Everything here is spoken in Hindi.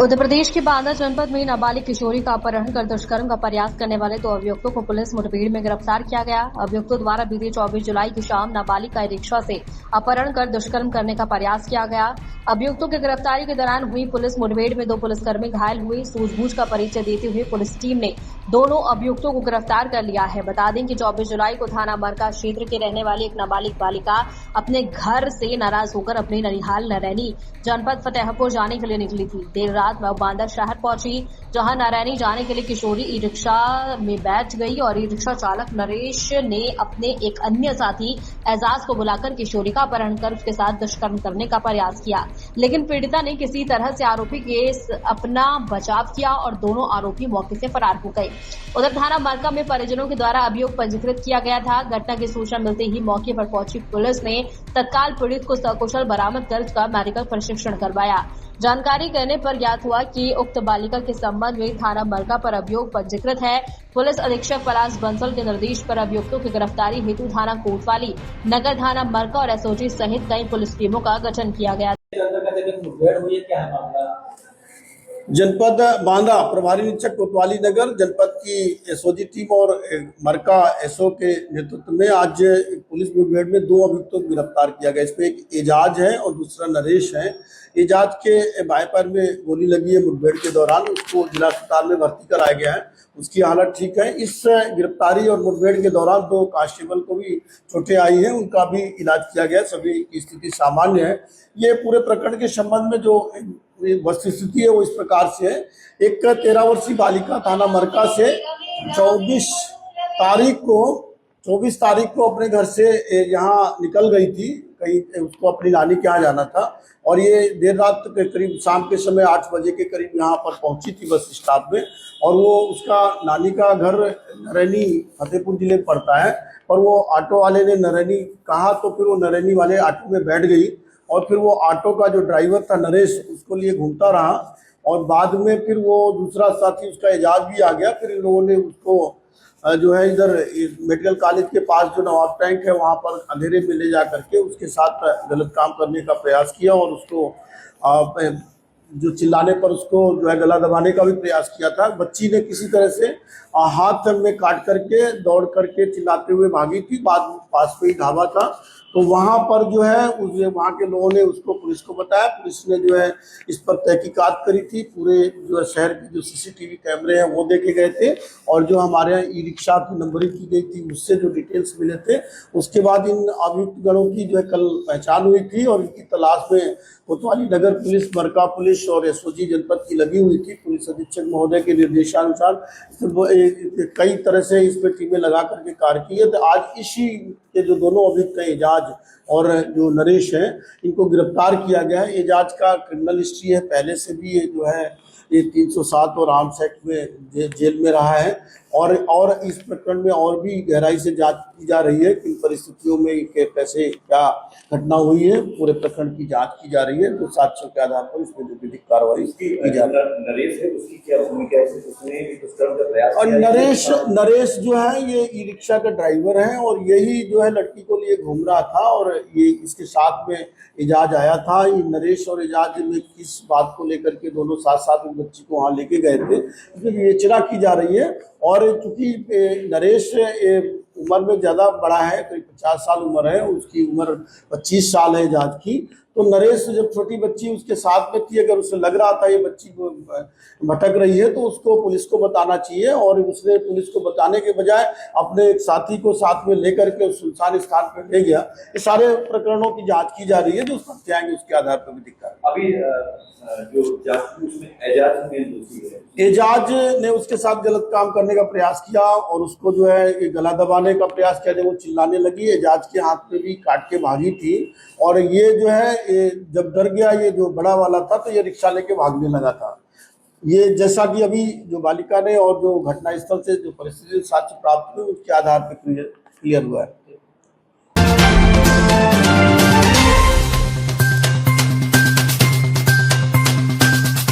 उत्तर प्रदेश के बांदा जनपद में नाबालिग किशोरी का अपहरण कर दुष्कर्म का प्रयास करने वाले 2 अभियुक्तों को पुलिस मुठभेड़ में गिरफ्तार किया गया। अभियुक्तों द्वारा बीते 24 जुलाई की शाम नाबालिग का रिक्शा से अपहरण कर दुष्कर्म करने का प्रयास किया गया। अभियुक्तों की गिरफ्तारी के दौरान हुई पुलिस मुठभेड़ में 2 पुलिसकर्मी घायल हुए। सूझबूझ का परिचय देते हुए पुलिस टीम ने दोनों अभियुक्तों को गिरफ्तार कर लिया है। बता दें कि 24 जुलाई को थाना मरका क्षेत्र के रहने वाली एक नाबालिग बालिका अपने घर से नाराज होकर अपने ननिहाल नरैनी जनपद फतेहपुर जाने के लिए निकली थी। देर रात वह बांदा शहर पहुंची, जहां नरैनी जाने के लिए किशोरी ई रिक्शा में बैठ गई और ई रिक्शा चालक नरेश ने अपने एक अन्य साथी एजाज को बुलाकर किशोरी का अपहरण कर उसके साथ दुष्कर्म करने का प्रयास किया, लेकिन पीड़िता ने किसी तरह से आरोपी के अपना बचाव किया और दोनों आरोपी मौके से फरार हो गए। उधर थाना मरका में परिजनों के द्वारा अभियोग पंजीकृत किया गया था। घटना की सूचना मिलते ही मौके पर पहुंची पुलिस ने तत्काल पीड़ित को सकुशल बरामद कर उसका मेडिकल परीक्षण करवाया। जानकारी करने पर ज्ञात हुआ कि उक्त बालिका के संबंध में थाना मरका पर अभियोग पंजीकृत है। पुलिस अधीक्षक पलाश बंसल के निर्देश पर अभियुक्तों की गिरफ्तारी हेतु थाना कोतवाली, नगर थाना मरका और एसओजी सहित कई पुलिस टीमों का गठन किया गया। जनपद बांदा प्रभारी निरीक्षक कोतवाली नगर जनपद की एसओजी टीम और मरका एसओ के नेतृत्व में आज पुलिस मुठभेड़ में 2 अभियुक्तों को गिरफ्तार किया गया। इसमें एक एजाज है और दूसरा नरेश है। एजाज के बाएं पैर में गोली लगी है मुठभेड़ के दौरान, उसको जिला अस्पताल में भर्ती कराया गया है, उसकी हालत ठीक है। इस गिरफ्तारी और मुठभेड़ के दौरान 2 कांस्टेबल को भी चोटें आई हैं, उनका भी इलाज किया गया, सभी की स्थिति सामान्य है। ये पूरे प्रकरण के संबंध में जो वस्तुस्थिति है वो इस प्रकार से है। एक 13 वर्षीय बालिका थाना मरका से 24 तारीख को अपने घर से यहाँ निकल गई थी, कहीं उसको अपनी नानी के यहाँ जाना था और ये देर रात के करीब शाम के समय 8 बजे के करीब यहाँ पर पहुंची थी बस स्टॉप में। और वो उसका नानी का घर नरैनी फतेहपुर जिले में पड़ता है और वो ऑटो वाले ने नरैनी कहा तो फिर वो नरैनी वाले ऑटो में बैठ गई और फिर वो ऑटो का जो ड्राइवर था नरेश उसको लिए घूमता रहा और बाद में फिर वो दूसरा साथी उसका एजाज भी आ गया। फिर इन लोगों ने उसको जो है इधर मेडिकल कॉलेज के पास जो नवाब टैंक है वहाँ पर अंधेरे में ले जा करके उसके साथ गलत काम करने का प्रयास किया और उसको जो चिल्लाने पर उसको जो है गला दबाने का भी प्रयास किया था। बच्ची ने किसी तरह से हाथ में काट करके दौड़ करके चिल्लाते हुए भागी थी। बाद में पास में ही ढाबा था तो वहाँ पर जो है वहाँ के लोगों ने उसको पुलिस को बताया। पुलिस ने जो है इस पर तहकीकात करी थी। पूरे जो शहर के जो सीसीटीवी कैमरे हैं वो देखे गए थे और जो हमारे यहाँ ई रिक्शा की नंबरिंग की गई थी उससे जो डिटेल्स मिले थे, उसके बाद इन अभियुक्त गणों की जो है कल पहचान हुई थी और इनकी तलाश में कोतवाली नगर पुलिस, मरका पुलिस और एसओजी जनपद की लगी हुई थी। पुलिस अधीक्षक महोदय के निर्देशानुसार कई तरह से इस पर टीमें लगा करके कार्य की है। तो आज इसी के जो दोनों अभियुक्त हैं एजाज और जो नरेश हैं इनको गिरफ्तार किया गया है। एजाज का क्रिमिनल हिस्ट्री है, पहले से भी ये जो है ये 307 और आर्म्स एक्ट में जेल में रहा है और इस प्रकरण में और भी गहराई से जांच की जा रही है किन परिस्थितियों में कैसे क्या घटना हुई है। पूरे प्रकरण की जांच की जा रही है तो साक्ष्यों के आधार पर इसमें जो विधिक कार्रवाई की जा रही है। नरेश है उसकी क्या भूमिका है? उसने भी दुष्कर्म का प्रयास और नरेश जो है ये ई रिक्शा का ड्राइवर है और यही जो है लड़की को लिए घूम रहा था और ये इसके साथ में एजाज आया था। ये नरेश और एजाज में किस बात को लेकर के दोनों साथ साथ बच्ची को वहाँ लेके गए थे, इसमें विवेचना की जा रही है। और चूंकि नरेश उम्र में ज़्यादा बड़ा है, करीब 50 साल उम्र है, उसकी उम्र 25 साल है एजाज की। तो नरेश जब छोटी बच्ची उसके साथ में थी, अगर उसे लग रहा था ये बच्ची को भटक रही है तो उसको पुलिस को बताना चाहिए और उसने पुलिस को बताने के बजाय अपने एक साथी को साथ में लेकर के उस सुनसान स्थान पर ले गया। ये सारे प्रकरणों की जांच की जा रही है, जो तथ्य आएंगे उसके आधार पर भी दिक्कत। अभी जो जांच उसमें एजाज में दोषी है, एजाज ने उसके साथ गलत काम करने का प्रयास किया और उसको जो है गला दबाने का प्रयास किया। जब वो चिल्लाने लगी एजाज के हाथ में भी काट के भागी थी और ये जो है जब डर गया ये जो बड़ा वाला था तो ये रिक्शा लेके भागने लगा था। ये जैसा कि अभी जो बालिका ने और जो घटनास्थल से जो परिस्थिति साक्ष्य प्राप्त हुए उसके आधार पर क्लियर हुआ है।